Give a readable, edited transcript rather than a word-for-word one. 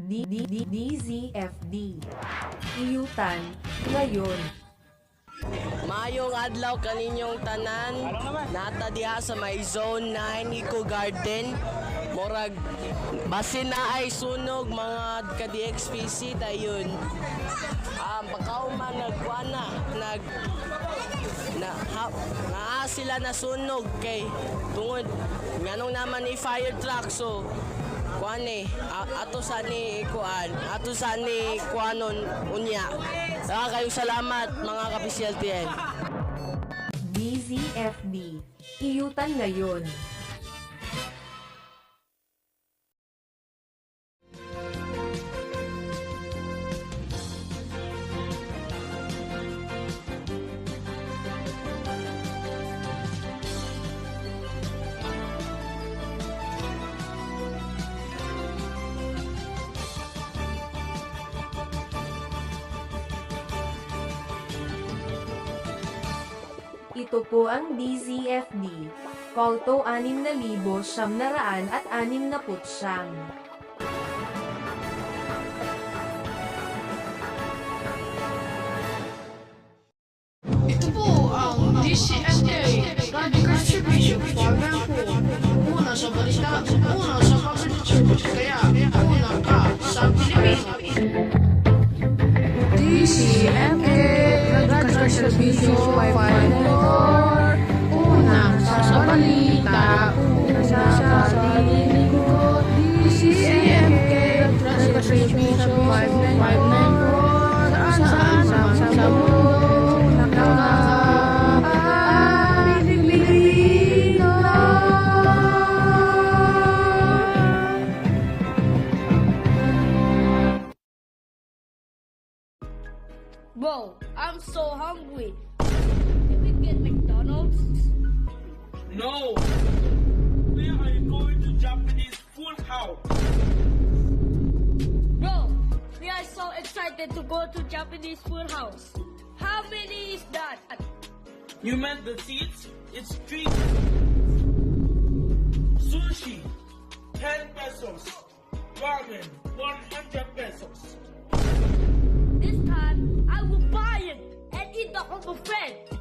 DZFD. Iyutan, ngayon. Maayong adlaw kaninyong tanan. Nata diha sa may Zone 9 Eco Garden. Morag basin na ay sunog mga ka-DXPC dayon. Pagkauman nagkuana naa sila nasunog kay tungod nganong naman ni fire truck so kuan ato sa ni kuanon unya. Kayong salamat mga ka-PCL TN. DZFD. Iyutan ngayon. Ito po ang DZFD. Call to 6,969. Ito po ang DCSK Radio Distribution for Vancouver. Una sa balita, una sa public service, kaya una ka sa Pilipino. DCSK Radio Distribution for Vancouver. Una sa balita, una sa lingkod. DCSK Radio Distribution for Vancouver. Saan sa mundo. Bro, I'm so hungry. Can we get McDonald's? No! We are going to Japanese Full House. Bro, we are so excited to go to Japanese food house. How many is that? You meant the seats? It's 3. Sushi, 10 pesos. Ramen, 100 pesos. This time, I will buy it and eat the whole buffet.